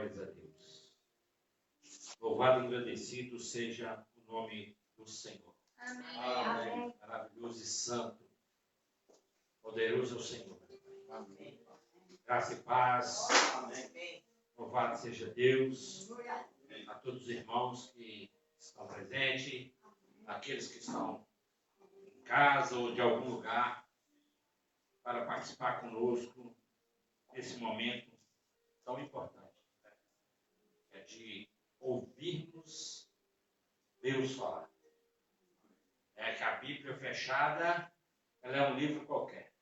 Glórias a Deus. Louvado e agradecido seja o nome do Senhor. Amém. Amém. Maravilhoso e santo. Poderoso é o Senhor. Amém. Graça e paz. Amém. Louvado seja Deus. A todos os irmãos que estão presentes, aqueles que estão em casa ou de algum lugar, para participar conosco nesse momento tão importante. É de ouvirmos Deus falar. É que a Bíblia fechada, ela é um livro qualquer.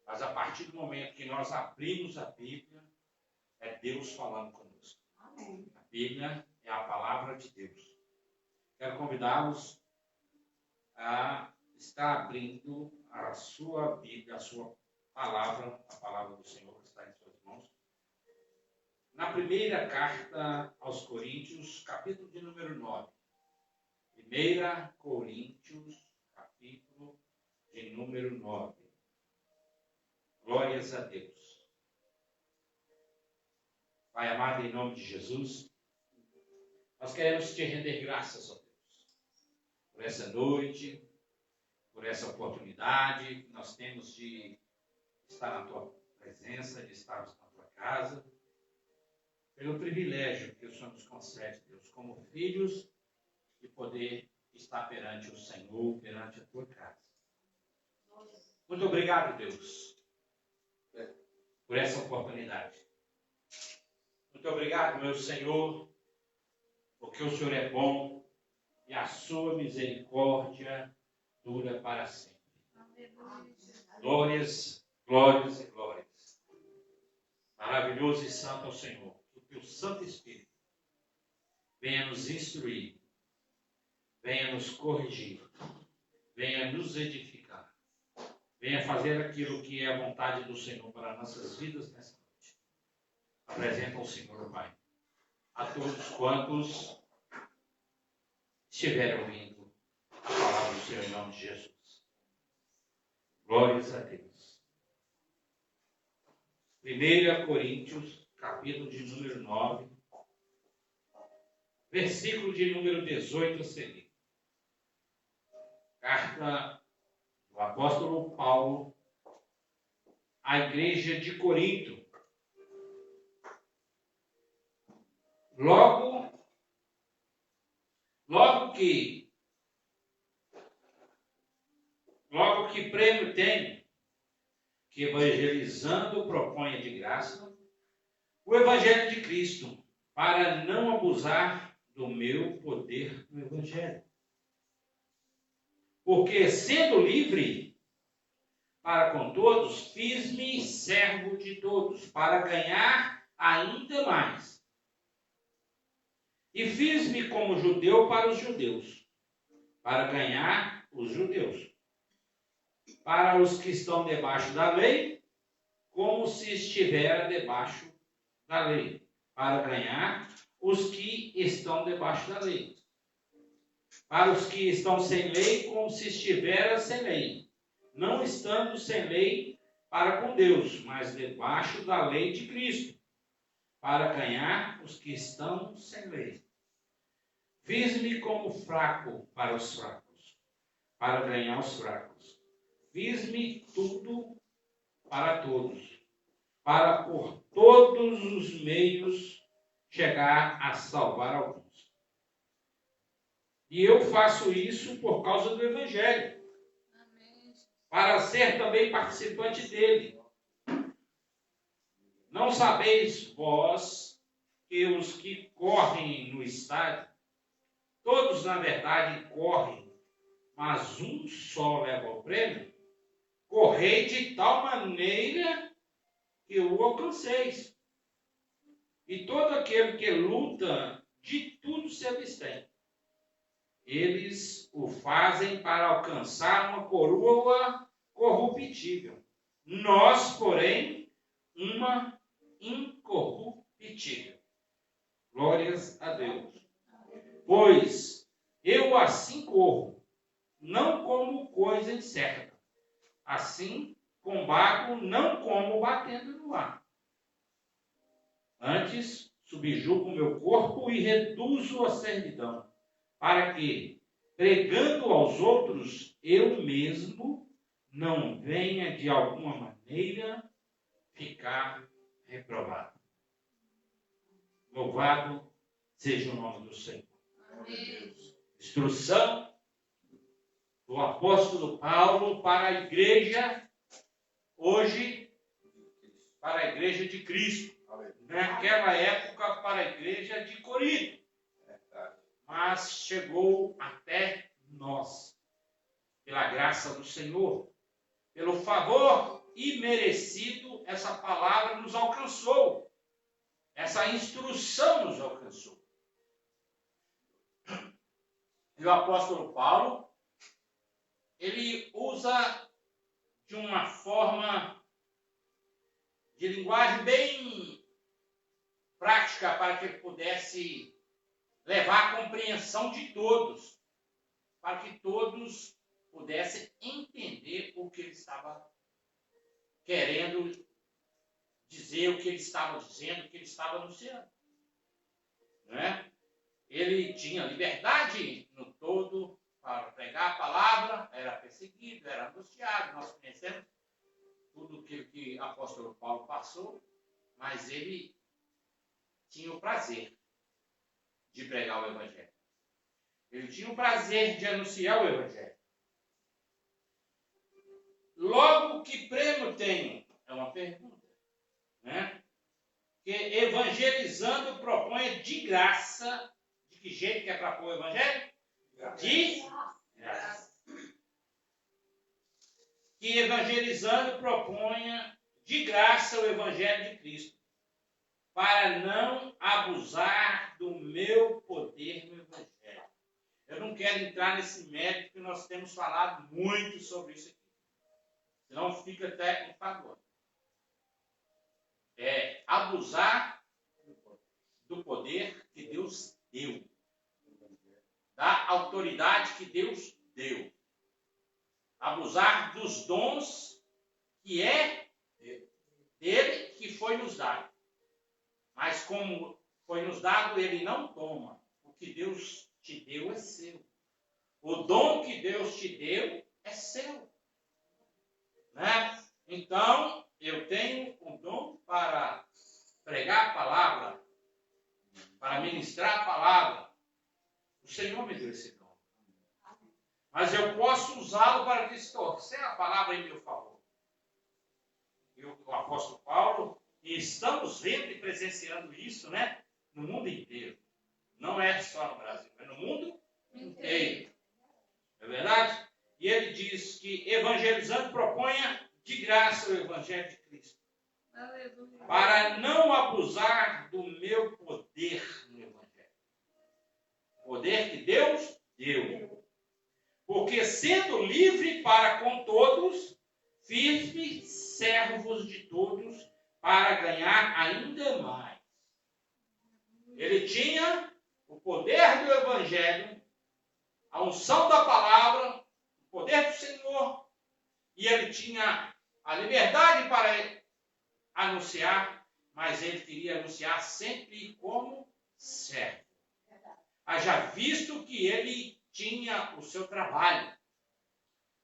Mas a partir do momento que nós abrimos a Bíblia, é Deus falando conosco. Amém. A Bíblia é a palavra de Deus. Quero convidá-los a estar abrindo a sua Bíblia, a sua palavra, a palavra do Senhor que está em suas mãos. Na primeira carta aos Coríntios, capítulo de número 9. 1 Coríntios, capítulo de número 9. Glórias a Deus. Pai amado, em nome de Jesus, nós queremos te render graças, ó Deus, por essa noite, por essa oportunidade que nós temos de estar na tua presença, de estarmos na tua casa, pelo privilégio que o Senhor nos concede, Deus, como filhos, de poder estar perante o Senhor, perante a tua casa. Muito obrigado, Deus, por essa oportunidade. Muito obrigado, meu Senhor, porque o Senhor é bom e a sua misericórdia dura para sempre. Glórias, glórias e glórias. Maravilhoso e santo é o Senhor. Que o Santo Espírito venha nos instruir, venha nos corrigir, venha nos edificar, venha fazer aquilo que é a vontade do Senhor para nossas vidas nessa noite. Apresenta ao Senhor, Pai, a todos quantos estiverem ouvindo a palavra do Senhor em nome de Jesus. Glórias a Deus. 1 Coríntios, capítulo de número 9, versículo de número 18 a seguir. Carta do apóstolo Paulo à igreja de Corinto. Logo que prêmio tenho, que evangelizando proponha de graça o evangelho de Cristo, para não abusar do meu poder no evangelho. Porque, sendo livre para com todos, fiz-me servo de todos, para ganhar ainda mais. E fiz-me como judeu para os judeus, para ganhar os judeus. Para os que estão debaixo da lei, como se estivera debaixo da lei, para ganhar os que estão debaixo da lei. Para os que estão sem lei, como se estivera sem lei, não estando sem lei para com Deus, mas debaixo da lei de Cristo, para ganhar os que estão sem lei. Fiz-me como fraco para os fracos, para ganhar os fracos. Fiz-me tudo para todos, para por todos os meios chegar a salvar alguns. E eu faço isso por causa do Evangelho, para ser também participante dele. Não sabeis vós que os que correm no estádio, todos na verdade correm, mas um só leva o prêmio? Correi de tal maneira que o alcanceis. E todo aquele que luta, de tudo se abstém. Eles o fazem para alcançar uma coroa corruptível. Nós, porém, uma incorruptível. Glórias a Deus. Pois eu assim corro, não como coisa incerta. Assim combato, não como batendo no ar. Antes subjugo o meu corpo e reduzo a servidão, para que, pregando aos outros, eu mesmo não venha de alguma maneira ficar reprovado. Louvado seja o nome do Senhor. Amém. Instrução do apóstolo Paulo para a igreja hoje, para a igreja de Cristo. Naquela época, para a igreja de Corinto. Mas chegou até nós, pela graça do Senhor, pelo favor imerecido, essa palavra nos alcançou. Essa instrução nos alcançou. E o apóstolo Paulo, ele usa de uma forma de linguagem bem prática para que ele pudesse levar a compreensão de todos, para que todos pudessem entender o que ele estava querendo dizer, o que ele estava dizendo, o que ele estava anunciando. Né? Ele tinha liberdade no todo para pregar a palavra, era perseguido, era angustiado, nós conhecemos tudo o que o apóstolo Paulo passou, mas ele tinha o prazer de pregar o Evangelho. Ele tinha o prazer de anunciar o Evangelho. Logo, que prêmio tenho? É uma pergunta. Né? Que evangelizando propõe de graça. De que jeito que é para pôr o Evangelho? De graça. Que evangelizando proponha de graça o Evangelho de Cristo, para não abusar do meu poder no Evangelho. Eu não quero entrar nesse mérito, porque nós temos falado muito sobre isso aqui. Senão fica até enfadonho. É abusar do poder que Deus deu, da autoridade que Deus deu. Abusar dos dons que é dele que foi nos dado. Mas como foi nos dado, ele não toma. O que Deus te deu é seu. O dom que Deus te deu é seu. Né? Então, eu tenho um dom para pregar a palavra, para ministrar a palavra. O Senhor me deu esse dom. Mas eu posso usá-lo para distorcer a palavra em meu favor. E o apóstolo Paulo, e estamos vendo e presenciando isso, né? No mundo inteiro. Não é só no Brasil, é no mundo inteiro. É verdade? E ele diz que evangelizando proponha de graça o Evangelho de Cristo. Para não abusar do meu poder no Evangelho. Poder que Deus deu. Porque sendo livre para com todos, fiz-me servos de todos para ganhar ainda mais. Ele tinha o poder do Evangelho, a unção da palavra, o poder do Senhor, e ele tinha a liberdade para anunciar, mas ele queria anunciar sempre como servo. Haja visto que ele tinha o seu trabalho.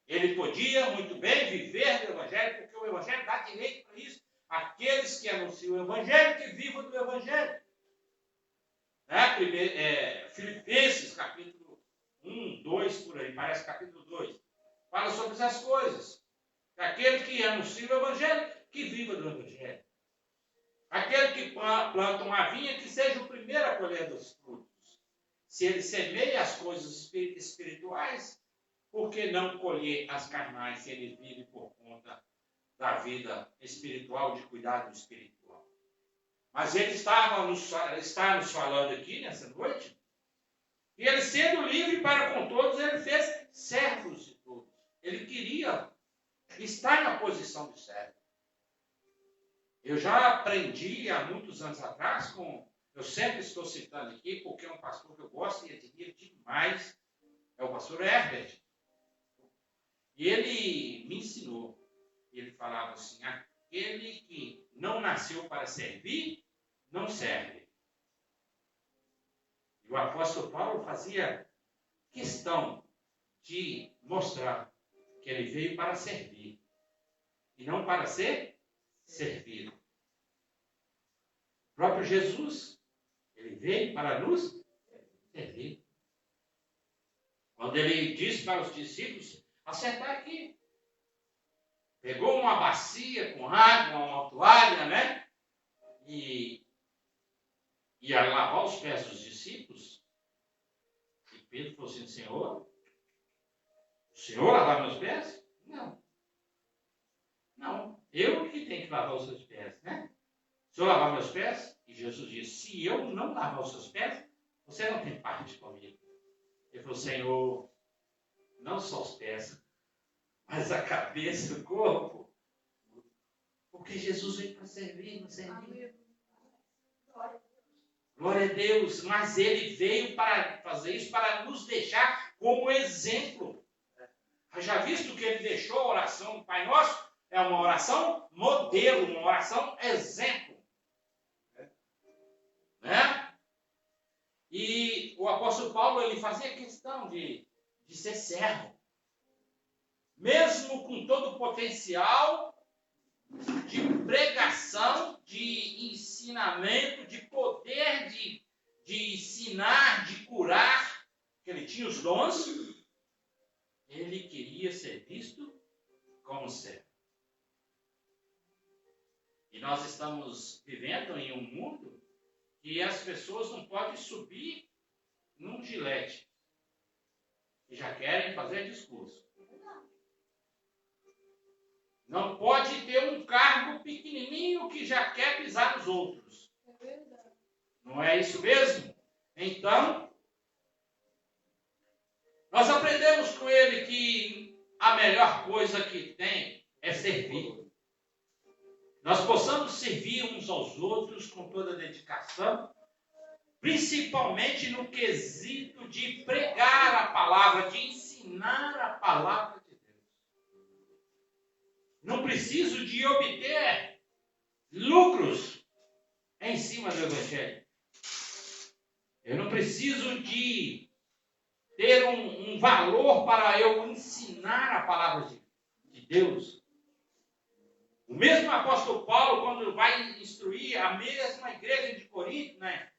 Ele podia muito bem viver do Evangelho, porque o Evangelho dá direito para isso. Aqueles que anunciam o Evangelho, que vivam do Evangelho. Né? Filipenses, capítulo 1, 2, por aí, parece capítulo 2. Fala sobre essas coisas. Aquele que anuncia o Evangelho, que viva do Evangelho. Aquele que planta uma vinha, que seja o primeiro a colher dos frutos. Se ele semeia as coisas espirituais, por que não colher as carnais se ele vive por conta da vida espiritual, de cuidado espiritual? Mas ele está nos falando aqui nessa noite, e ele sendo livre para com todos, ele fez servos de todos. Ele queria estar na posição de servo. Eu já aprendi há muitos anos atrás eu sempre estou citando aqui, porque é um pastor que eu gosto e admiro demais, é o pastor Herbert. E ele me ensinou, ele falava assim, aquele que não nasceu para servir, não serve. o apóstolo Paulo fazia questão de mostrar que ele veio para servir e não para ser servido. O próprio Jesus, ele veio para nos servir. Quando ele disse para os discípulos, assentar aqui. Pegou uma bacia com água, uma toalha, né? E ia lavar os pés dos discípulos. E Pedro falou assim, Senhor, o Senhor lavar meus pés? Não. Não, eu que tenho que lavar os seus pés, né? Se eu lavar meus pés, e Jesus disse, se eu não lavar os seus pés, você não tem parte comigo. Ele falou, Senhor, não só os pés, mas a cabeça, o corpo. Porque Jesus veio para servir, não servir. Glória a Deus, mas ele veio para fazer isso, para nos deixar como exemplo. Já visto que ele deixou a oração do Pai Nosso? É uma oração modelo, uma oração exemplo. Né? E o apóstolo Paulo, ele fazia questão de ser servo. Mesmo com todo o potencial de pregação, de ensinamento, de poder de ensinar, de curar, que ele tinha os dons, ele queria ser visto como servo. E nós estamos vivendo em um mundo que as pessoas não podem subir num gilete e já querem fazer discurso. Não pode ter um cargo pequenininho que já quer pisar nos outros. Não é isso mesmo? Então, nós aprendemos com ele que a melhor coisa que tem é servir. Nós possamos servir uns aos outros com toda a dedicação, principalmente no quesito de pregar a palavra, de ensinar a palavra de Deus. Não preciso de obter lucros em cima do Evangelho. Eu não preciso de ter um valor para eu ensinar a palavra de Deus. O mesmo apóstolo Paulo, quando vai instruir a mesma igreja de Corinto, né,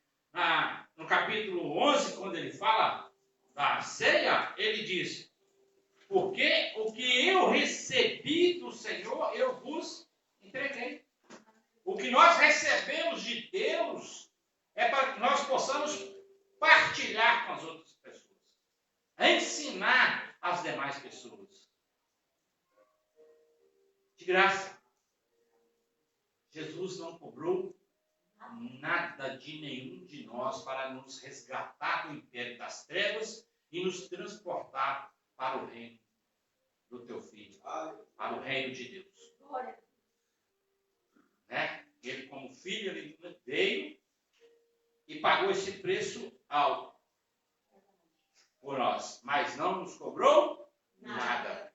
no capítulo 11, quando ele fala da ceia, ele diz, porque o que eu recebi do Senhor, eu vos entreguei. O que nós recebemos de Deus é para que nós possamos partilhar com as outras pessoas. Ensinar as demais pessoas. De graça. Jesus não cobrou nada de nenhum de nós para nos resgatar do império das trevas e nos transportar para o reino do teu Filho, para o reino de Deus. Né? Ele, como filho, ele veio e pagou esse preço alto por nós, mas não nos cobrou nada.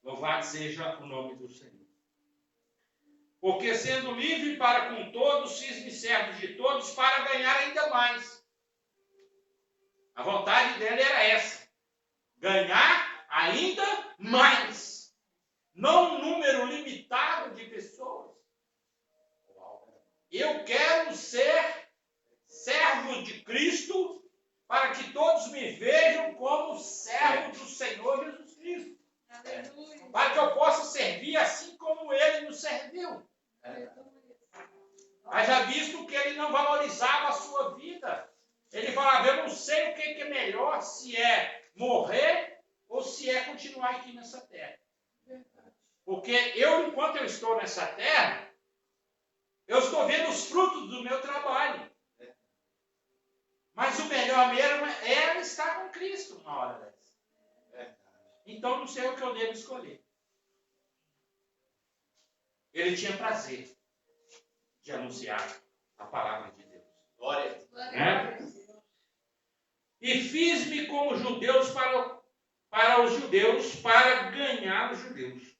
Louvado seja o nome do Senhor. Porque sendo livre para com todos, fiz-me servo de todos para ganhar ainda mais. A vontade dele era essa. Ganhar ainda mais. Não um número limitado de pessoas. Eu quero ser servo de Cristo para que todos me vejam como servo do Senhor Jesus Cristo. Para que eu possa servir assim como ele nos serviu. Mas já visto que ele não valorizava a sua vida. Ele falava, eu não sei o que é melhor, se é morrer ou se é continuar aqui nessa terra. Porque eu, enquanto eu estou nessa terra, eu estou vendo os frutos do meu trabalho. Mas o melhor mesmo é estar com Cristo uma hora dessa. Então não sei o que eu devo escolher. Ele tinha prazer de anunciar a palavra de Deus. Glória. Né? E fiz-me como judeus para os judeus, para ganhar os judeus.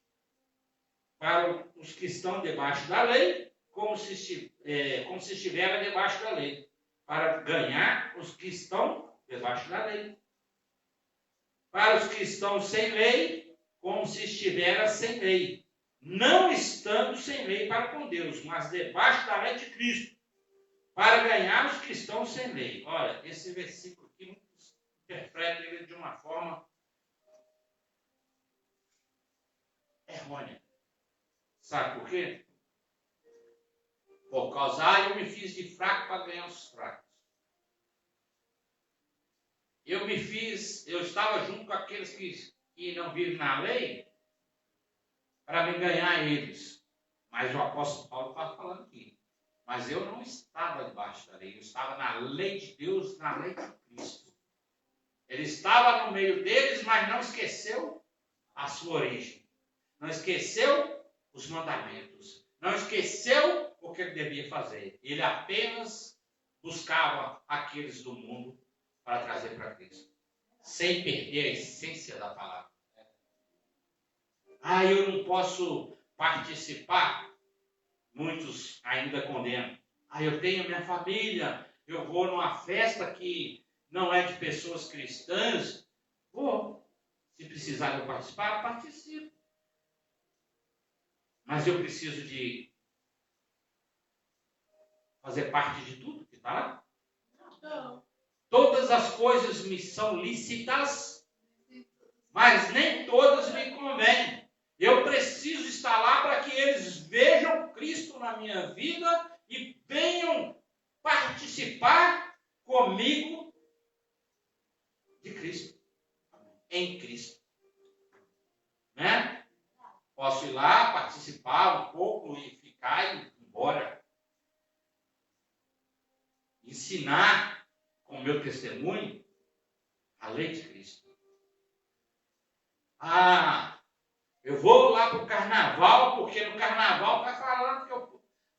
Para os que estão debaixo da lei, como se estivera debaixo da lei, para ganhar os que estão debaixo da lei. Para os que estão sem lei, como se estivera sem lei, não estando sem lei para com Deus, mas debaixo da lei de Cristo, para ganhar os que estão sem lei. Olha, esse versículo aqui, muitos interpretam ele de uma forma errônea. Sabe por quê? Por causa, eu me fiz de fraco para ganhar os fracos. Eu estava junto com aqueles que não vivem na lei, para me ganhar eles. Mas o apóstolo Paulo está falando aqui. Mas eu não estava debaixo da lei, eu estava na lei de Deus, na lei de Cristo. Ele estava no meio deles, mas não esqueceu a sua origem. Não esqueceu os mandamentos. Não esqueceu o que ele devia fazer. Ele apenas buscava aqueles do mundo para trazer para Cristo, sem perder a essência da palavra. Eu não posso participar. Muitos ainda condenam. Eu tenho minha família, eu vou numa festa que não é de pessoas cristãs. Vou. Se precisar eu participar, participo. Mas eu preciso de fazer parte de tudo que está lá? Não. Todas as coisas me são lícitas, mas nem todas me convêm. Eu preciso estar lá para que eles vejam Cristo na minha vida e venham participar comigo de Cristo, em Cristo. Né? Posso ir lá, participar um pouco e ficar e ir embora. Ensinar com o meu testemunho a lei de Cristo. Eu vou lá para o carnaval, porque no carnaval está falando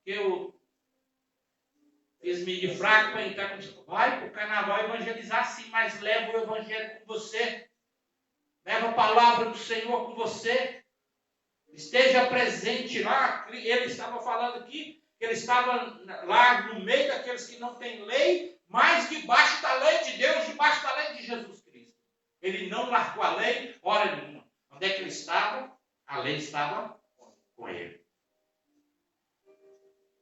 que eu fiz-me de fraco para entrar contigo. Vai para o carnaval evangelizar sim, mas leva o evangelho com você. Leva a palavra do Senhor com você. Esteja presente lá. Ele estava falando aqui que ele estava lá no meio daqueles que não têm lei, mas debaixo da lei de Deus, debaixo da lei de Jesus Cristo. Ele não largou a lei, hora nenhuma. Onde é que ele estava? A lei estava com ele.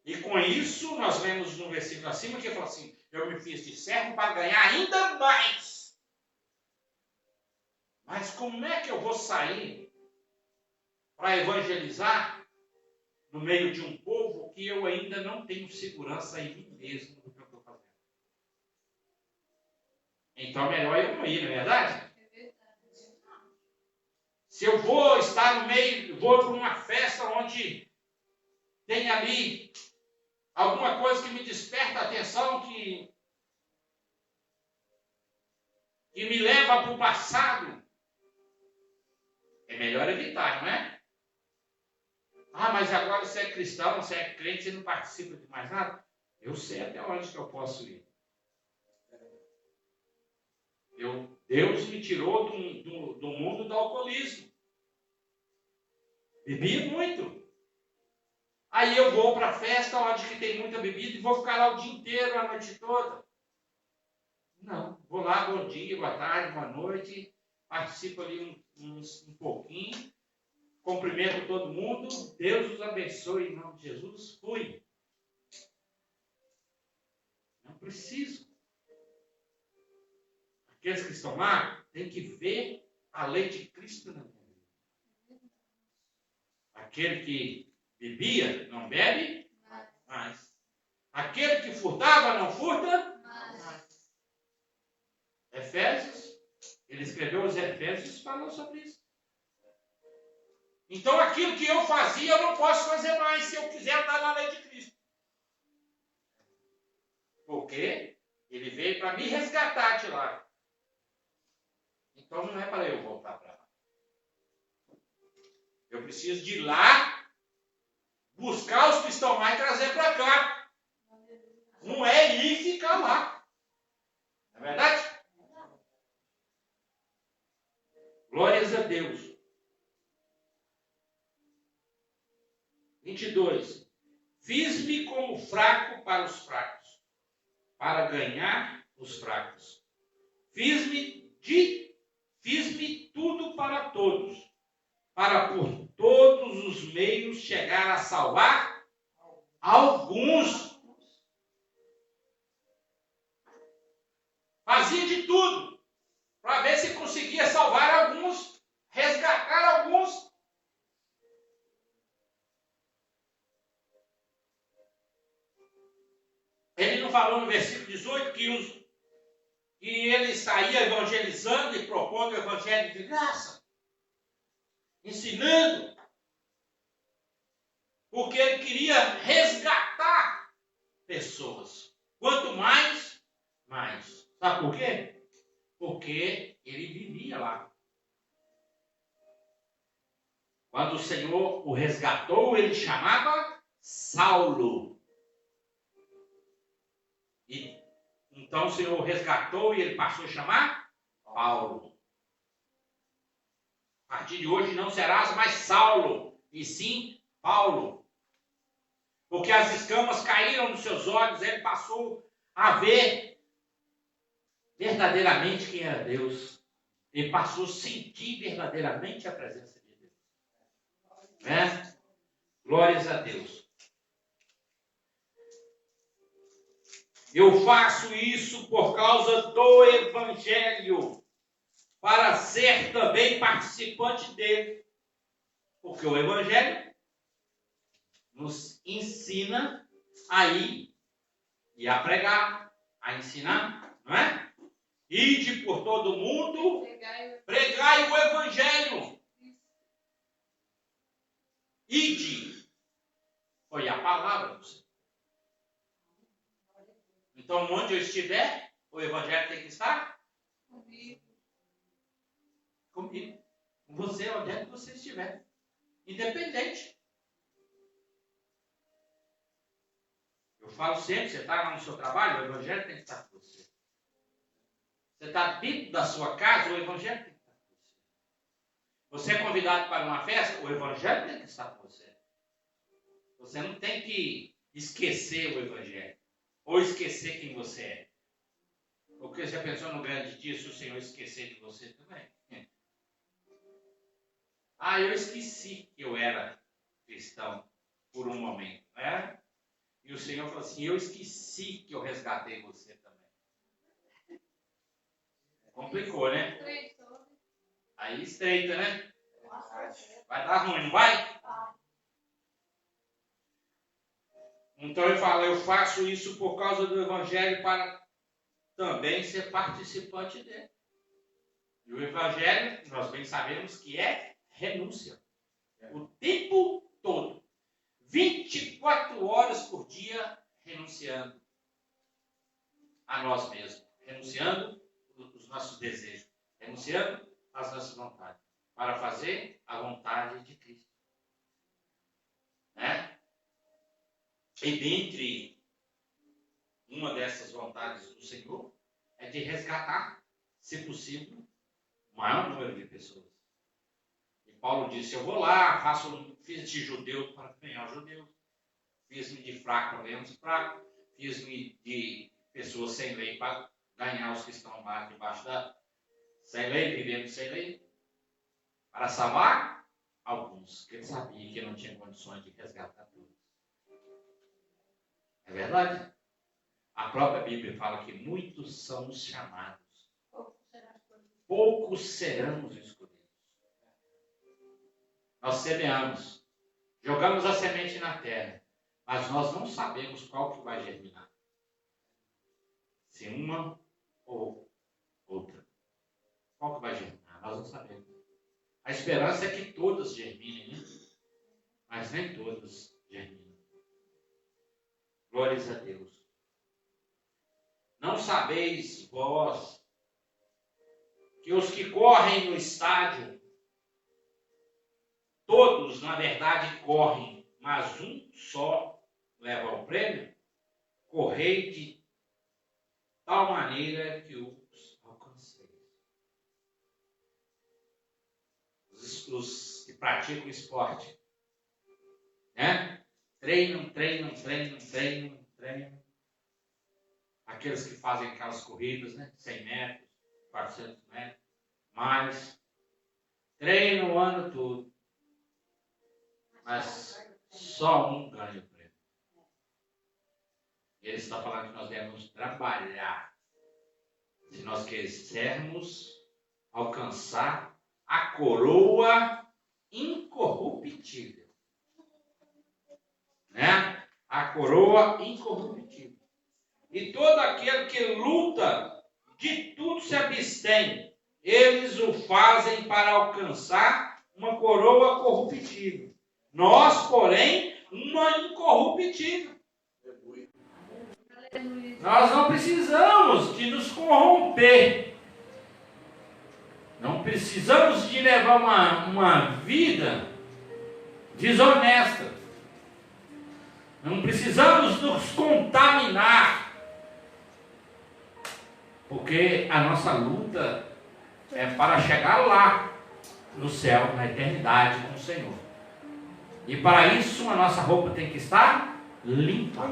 E com isso, nós lemos no versículo acima que ele falou assim: eu me fiz de servo para ganhar ainda mais. Mas como é que eu vou sair para evangelizar no meio de um povo que eu ainda não tenho segurança em mim mesmo do que eu estou fazendo? Então, melhor eu não ir, não é verdade? Se eu vou estar no meio, vou para uma festa onde tem ali alguma coisa que me desperta a atenção, que me leva para o passado, é melhor evitar, não é? Mas agora você é cristão, você é crente, você não participa de mais nada? Eu sei até onde que eu posso ir. Deus me tirou do mundo do alcoolismo. Bebi muito. Aí eu vou para a festa onde que tem muita bebida e vou ficar lá o dia inteiro, a noite toda. Não, vou lá, bom dia, boa tarde, boa noite, participo ali um pouquinho, cumprimento todo mundo, Deus os abençoe em nome de Jesus, fui. Não preciso. Aqueles que estão lá têm que ver a lei de Cristo na minha vida. Aquele que bebia, não bebe mais. Aquele que furtava, não furta mais. Efésios, ele escreveu os Efésios e falou sobre isso. Então, aquilo que eu fazia, eu não posso fazer mais se eu quiser andar na lei de Cristo. Porque ele veio para me resgatar de lá. Então, não é para eu voltar para lá. Eu preciso de ir lá, buscar os que estão lá e trazer para cá. Não é ir e ficar lá. Não é verdade? Glórias a Deus. 22. Fiz-me como fraco para os fracos, para para ganhar os fracos. Fiz-me tudo para todos, para por todos os meios chegar a salvar alguns. Fazia de tudo para ver se conseguia salvar alguns, resgatar alguns. Ele não falou no versículo 18 que ele saía evangelizando e propondo o evangelho de graça, ensinando, porque ele queria resgatar pessoas. Quanto mais, mais. Sabe por quê? Porque ele vivia lá. Quando o Senhor o resgatou, ele chamava Saulo. E então o Senhor o resgatou e ele passou a chamar Paulo. A partir de hoje não serás mais Saulo, e sim Paulo. Porque as escamas caíram dos seus olhos, ele passou a ver verdadeiramente quem era Deus. Ele passou a sentir verdadeiramente a presença de Deus. Né? Glórias a Deus. Eu faço isso por causa do Evangelho, para ser também participante dele. Porque o Evangelho nos ensina a ir e a pregar, a ensinar, não é? Ide por todo o mundo, pregai o Evangelho. Ide. Foi a palavra do Senhor. Então, onde eu estiver, o Evangelho tem que estar comigo. Com você, onde é que você estiver. Independente. Eu falo sempre, você está lá no seu trabalho, o Evangelho tem que estar com você. Você está dentro da sua casa, o Evangelho tem que estar com você. Você é convidado para uma festa, o Evangelho tem que estar com você. Você não tem que esquecer o Evangelho. Ou esquecer quem você é. Porque você pensou no grande dia se o Senhor esquecer de você também? Ah, eu esqueci que eu era cristão por um momento, né? E o Senhor falou assim, eu esqueci que eu resgatei você também. Complicou, né? Aí estreita, né? Vai dar ruim, não vai? Então ele fala, eu faço isso por causa do Evangelho para também ser participante dele. E o Evangelho, nós bem sabemos que é renúncia. O tempo todo. 24 horas por dia renunciando a nós mesmos. Renunciando os nossos desejos. Renunciando as nossas vontades. Para fazer a vontade de Cristo. Né? E dentre uma dessas vontades do Senhor é de resgatar, se possível, o maior número de pessoas. E Paulo disse, eu vou lá, fiz de judeu para ganhar os judeus, fiz-me de fraco para ganhar os fracos, fiz-me de pessoas sem lei para ganhar os que estão lá debaixo da sem lei, vivendo sem lei, para salvar alguns, que ele sabia que não tinha condições de resgatar todos. É verdade? A própria Bíblia fala que muitos são os chamados, poucos serão os escolhidos. Nós semeamos, jogamos a semente na terra, mas nós não sabemos qual que vai germinar. Se uma ou outra. Qual que vai germinar? Nós não sabemos. A esperança é que todas germinem, né? Mas nem todas germinam. Glórias a Deus. Não sabeis vós que os que correm no estádio, todos, na verdade, correm, mas um só leva o prêmio? Correi de tal maneira que os alcanceis. Os que praticam esporte, né? Treinam. aqueles que fazem aquelas corridas, né? 100 metros, 400 metros, mais. Treinam o ano todo. Mas só um ganha o prêmio. Ele está falando que nós devemos trabalhar. Se nós quisermos alcançar a coroa incorruptível. Né? A coroa incorruptível. E todo aquele que luta, de tudo se abstém. Eles o fazem para alcançar uma coroa corruptível. Nós, porém, uma incorruptível. Nós não precisamos de nos corromper. Não precisamos de levar uma vida desonesta. Não precisamos nos contaminar. Porque a nossa luta é para chegar lá, no céu, na eternidade com o Senhor. E para isso a nossa roupa tem que estar limpa,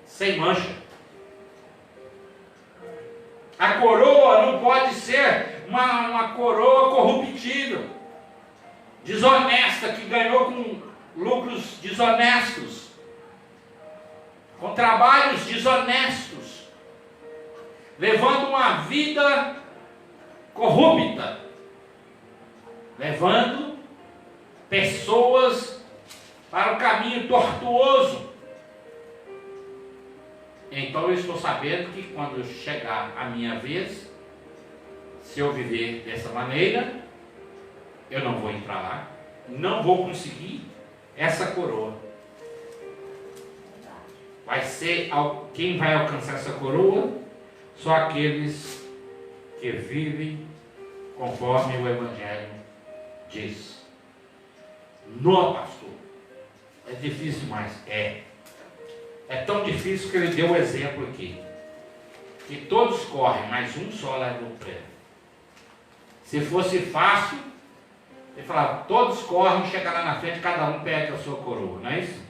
sem mancha. A coroa não pode ser uma coroa corruptível, desonesta, que ganhou com lucros desonestos, com trabalhos desonestos, levando uma vida corrupta, levando pessoas para o caminho tortuoso. Então eu estou sabendo que quando chegar a minha vez, se eu viver dessa maneira, eu não vou entrar lá, não vou conseguir essa coroa. Vai ser quem vai alcançar essa coroa? Só aqueles que vivem conforme o Evangelho diz. Não, pastor, é difícil demais. É tão difícil que ele deu o exemplo aqui. Que todos correm, mas um só leva o prêmio. Se fosse fácil, ele falava, todos correm, chega lá na frente, cada um pega a sua coroa, não é isso?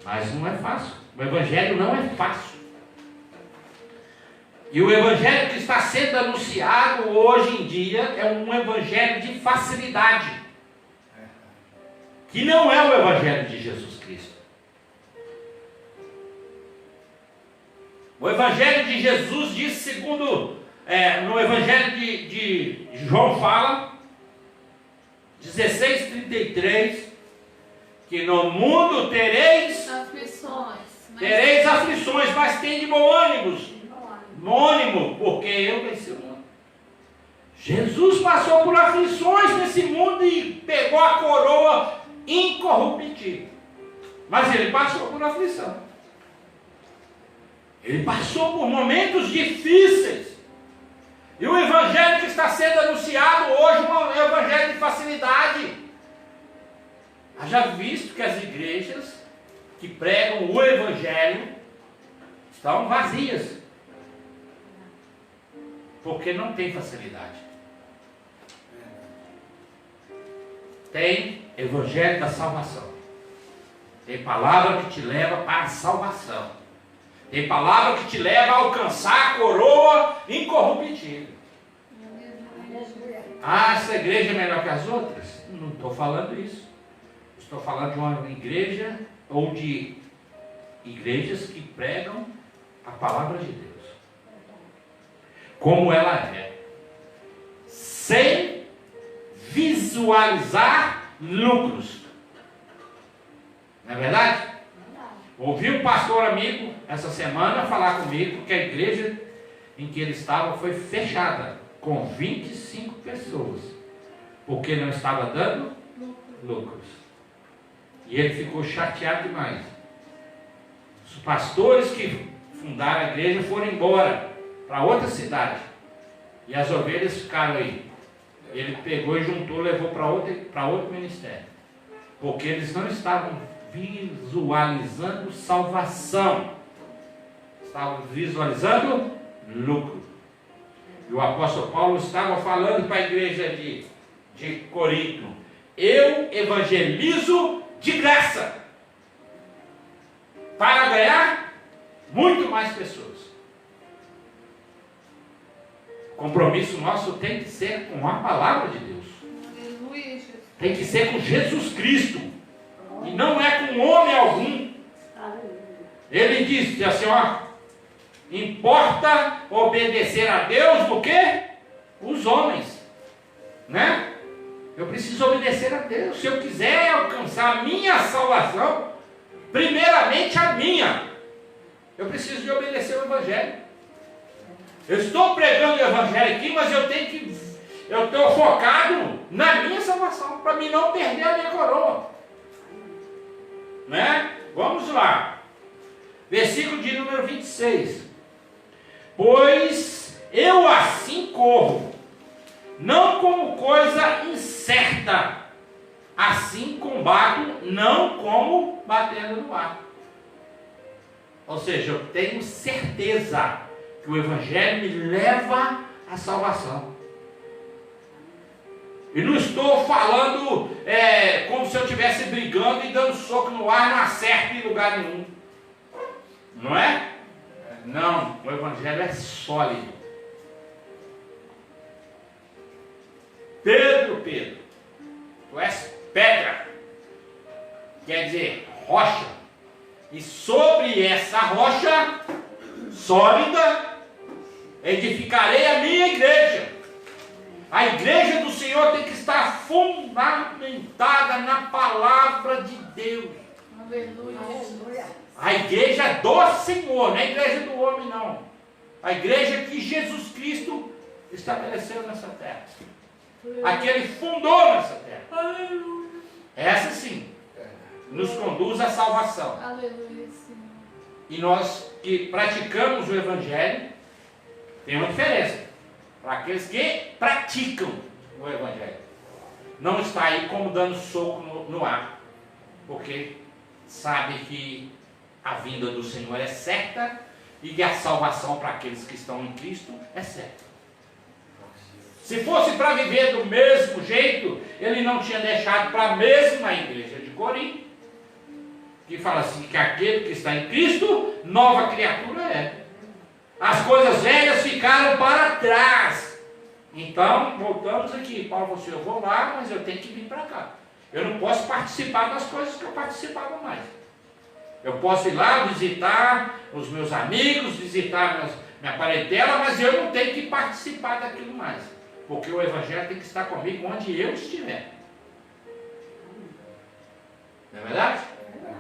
Mas não é fácil. O Evangelho não é fácil. E o Evangelho que está sendo anunciado hoje em dia é um Evangelho de facilidade. Que não é o Evangelho de Jesus Cristo. O Evangelho de Jesus diz, segundo no Evangelho de João fala, 16:33, que no mundo tereis aflições, mas tem de bom ânimo, porque eu venci o mundo. Jesus passou por aflições nesse mundo e pegou a coroa incorruptível. Mas ele passou por aflição. Ele passou por momentos difíceis. E o Evangelho que está sendo anunciado hoje é um Evangelho de facilidade. Haja visto que as igrejas que pregam o Evangelho estão vazias. Porque não tem facilidade. Tem Evangelho da salvação. Tem palavra que te leva para a salvação. Tem palavra que te leva a alcançar a coroa incorruptível. Ah, essa igreja é melhor que as outras? Não estou falando isso. Estou falando de uma igreja ou de igrejas que pregam a palavra de Deus. Como ela é. Sem visualizar lucros. Não é verdade? Ouvi um pastor amigo essa semana falar comigo que a igreja em que ele estava foi fechada com 25 pessoas, porque não estava dando lucros. E ele ficou chateado demais. Os pastores que fundaram a igreja foram embora para outra cidade e as ovelhas ficaram aí. Ele pegou e juntou, levou para outro ministério, porque eles não estavam visualizando salvação, estavam visualizando lucro. E o apóstolo Paulo estava falando para a igreja de Corinto: eu evangelizo de graça, para ganhar muito mais pessoas. O compromisso nosso tem que ser com a palavra de Deus. Tem que ser com Jesus Cristo. E não é com homem algum. Ele disse assim, ó, importa obedecer a Deus do que os homens, né? Eu preciso obedecer a Deus. Se eu quiser alcançar a minha salvação, primeiramente a minha, eu preciso de obedecer o Evangelho. Eu estou pregando o Evangelho aqui, mas eu estou focado na minha salvação, para mim não perder a minha coroa, né? Vamos lá, versículo de número 26. Pois eu assim corro, não como coisa incerta, assim combato, não como batendo no ar. Ou seja, eu tenho certeza que o Evangelho me leva à salvação. E não estou falando como se eu estivesse brigando e dando soco no ar, não acerta em lugar nenhum. Não é? Não, o Evangelho é sólido. Pedro, tu és pedra, quer dizer rocha, e sobre essa rocha sólida edificarei a minha igreja. A igreja do Senhor tem que estar fundamentada na palavra de Deus. Aleluia. A igreja do Senhor, não é a igreja do homem, não. A igreja que Jesus Cristo estabeleceu nessa terra. A que Ele fundou nessa terra. Aleluia. Essa sim nos conduz à salvação. Aleluia, Senhor. E nós que praticamos o Evangelho, tem uma diferença. Para aqueles que praticam o Evangelho. Não está aí como dando soco no ar. Porque sabe que a vinda do Senhor é certa e que a salvação para aqueles que estão em Cristo é certa. Se fosse para viver do mesmo jeito, ele não tinha deixado para a mesma igreja de Corinto, que fala assim, que aquele que está em Cristo, nova criatura é. As coisas velhas ficaram para trás. Então, voltamos aqui. Paulo falou assim, eu vou lá, mas eu tenho que vir para cá. Eu não posso participar das coisas que eu participava mais. Eu posso ir lá visitar os meus amigos, visitar minha parentela, mas eu não tenho que participar daquilo mais. Porque o Evangelho tem que estar comigo onde eu estiver. Não é verdade?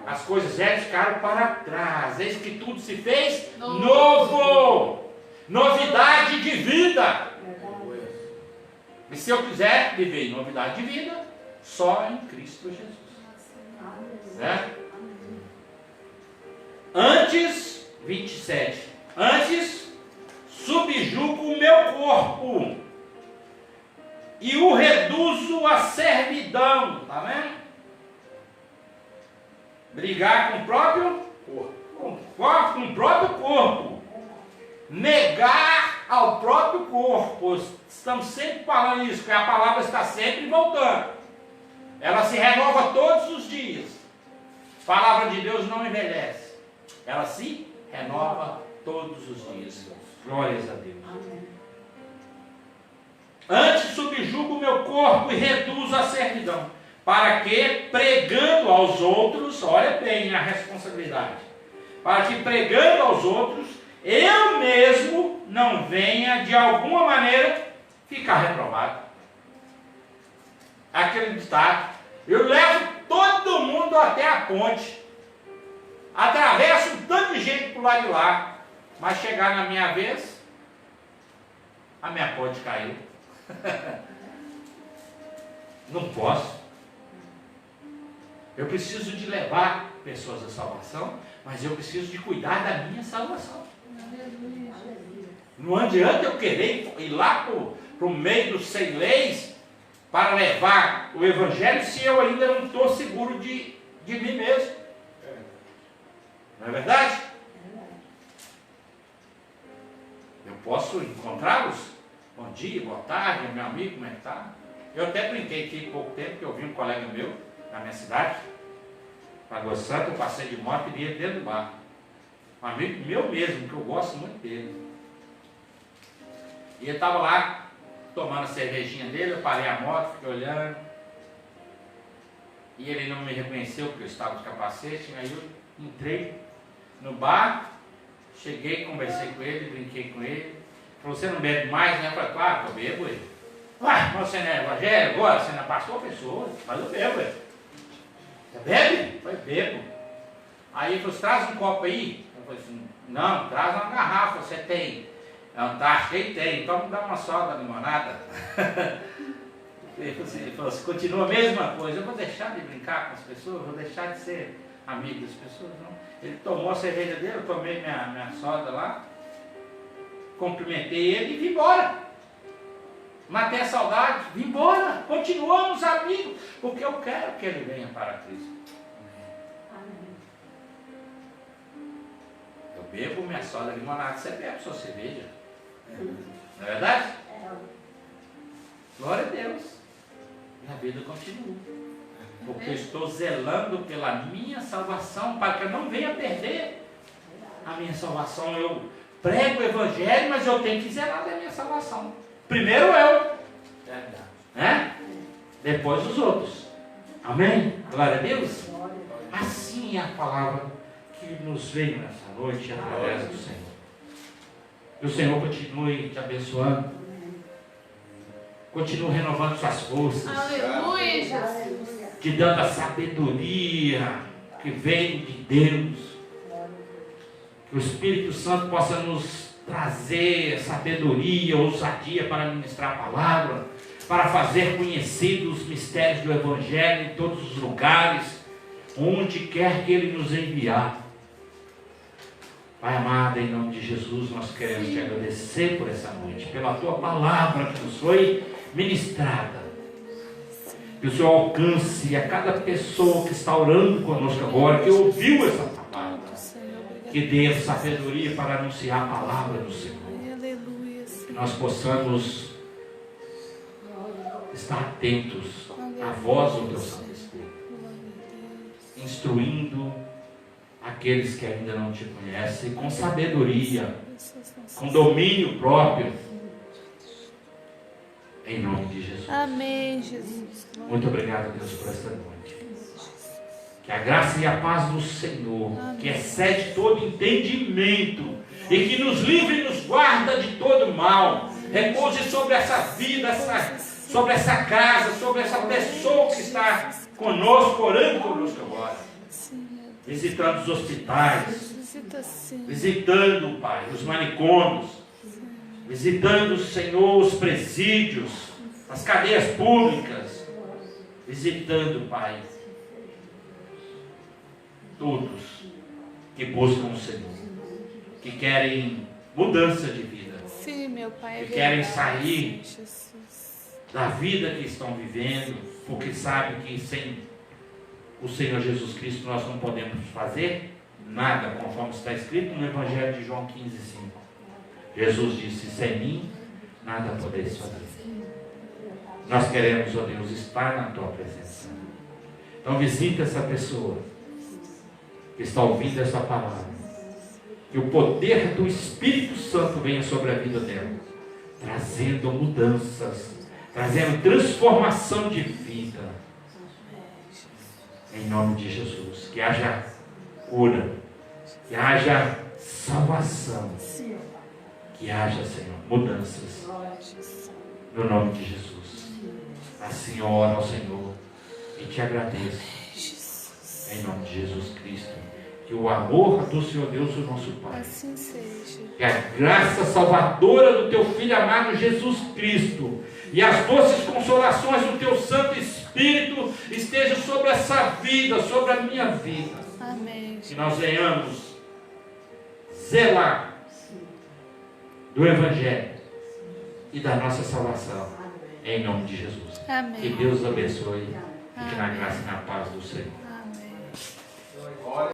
As coisas velhas ficaram para trás. Eis que tudo se fez novo. Novidade de vida. E se eu quiser viver em novidade de vida, só em Cristo Jesus. Certo? Antes, 27. Antes, subjugo o meu corpo e o reduzo à servidão. Está vendo? Brigar com o próprio corpo. Com o próprio corpo. Negar ao próprio corpo. Estamos sempre falando isso, porque a palavra está sempre voltando. Ela se renova todos os dias. A palavra de Deus não envelhece. Ela se renova todos os dias. Glórias a Deus. Antes subjugo o meu corpo e reduzo a servidão, para que, pregando aos outros, olha bem a responsabilidade, para que, pregando aos outros, eu mesmo não venha, de alguma maneira, ficar reprovado. Aquele ditado, eu levo todo mundo até a ponte, atravesso um tanto de gente para o lado de lá, mas chegar na minha vez, a minha ponte caiu. Não posso. Eu preciso de levar pessoas à salvação, mas eu preciso de cuidar da minha salvação. Não adianta eu querer ir lá para o meio dos sem leis para levar o Evangelho se eu ainda não estou seguro de mim mesmo. Não é verdade? Eu posso encontrá-los? Bom dia, boa tarde, meu amigo, como é que está? Eu até brinquei aqui há pouco tempo, que eu vi um colega meu na minha cidade, Lagoa Santa, eu passei de moto e ia dentro do bar. um amigo meu mesmo, que eu gosto muito dele. E ele estava lá, tomando a cervejinha dele, eu parei a moto, fiquei olhando. E ele não me reconheceu, porque eu estava de capacete. Aí eu entrei no bar, cheguei, conversei com ele, brinquei com ele. Falou, você não bebe mais, né? Eu falei, claro que eu bebo, ele. Ué, mas você não é evangélico agora? Você não é pastor, pessoa? Mas eu bebo, ele. Você bebe? Eu falei, bebo. Aí ele falou, traz um copo aí. Eu falei assim, não, traz uma garrafa, você tem. Não, tá, achei tem, então me dá uma soda, limonada. Ele falou assim, continua a mesma coisa, eu vou deixar de brincar com as pessoas, vou deixar de ser amigo das pessoas, não. Ele tomou a cerveja dele, eu tomei minha soda lá, cumprimentei ele e vim embora. Matei a saudade, vim embora, continuamos amigos, porque eu quero que ele venha para Cristo. Eu bebo minha soda limonada, você bebe sua cerveja. Não é verdade? Glória a Deus. E a vida continua. Porque eu estou zelando pela minha salvação, para que eu não venha perder a minha salvação. Eu prego o Evangelho, mas eu tenho que zelar da minha salvação. Primeiro eu, né? Depois os outros. Amém? Glória a Deus. Assim é a palavra que nos veio nessa noite através do Senhor. Que o Senhor continue te abençoando. Continue renovando suas forças. Aleluia, Jesus. Te dando a sabedoria que vem de Deus. Que o Espírito Santo possa nos trazer sabedoria, ousadia para ministrar a palavra, para fazer conhecidos os mistérios do Evangelho em todos os lugares, onde quer que Ele nos enviar. Pai amado, em nome de Jesus, nós queremos te agradecer por essa noite, pela tua palavra que nos foi ministrada. Que o Senhor alcance a cada pessoa que está orando conosco agora, que ouviu essa palavra, que dê sabedoria para anunciar a palavra do Senhor. Que nós possamos estar atentos à voz do teu Santo Espírito, instruindo aqueles que ainda não te conhecem, com sabedoria, com domínio próprio, em nome de Jesus. Amém, Jesus. Muito obrigado, Deus, por esta noite. Que a graça e a paz do Senhor, que excede todo entendimento, e que nos livre e nos guarda de todo mal, repouse sobre essa vida, sobre essa casa, sobre essa pessoa que está conosco, orando conosco agora. Visitando os hospitais, visitando, Pai, os manicômios, visitando, Senhor, os presídios, as cadeias públicas, visitando, Pai, todos que buscam o Senhor, que querem mudança de vida, Sim, meu Pai, que querem sair da vida que estão vivendo, porque sabem que sem o Senhor Jesus Cristo nós não podemos fazer nada, conforme está escrito no Evangelho de João 15:5. Jesus disse, sem mim nada podeis fazer. Nós queremos, ó Deus, estar na tua presença. Então visita essa pessoa que está ouvindo essa palavra, que o poder do Espírito Santo venha sobre a vida dela, trazendo mudanças, trazendo transformação de vida. Em nome de Jesus, que haja cura, que haja salvação, que haja, Senhor, mudanças, no nome de Jesus. Assim oro ao Senhor e te agradeço, em nome de Jesus Cristo, que o amor do Senhor Deus, o nosso Pai, assim seja, que a graça salvadora do teu Filho amado Jesus Cristo e as doces consolações do teu Santo Espírito estejam sobre essa vida, sobre a minha vida. amém, Que nós venhamos zelar do Evangelho e da nossa salvação, em nome de Jesus. amém, Que Deus abençoe e que na Amém. graça e na paz do Senhor. amém.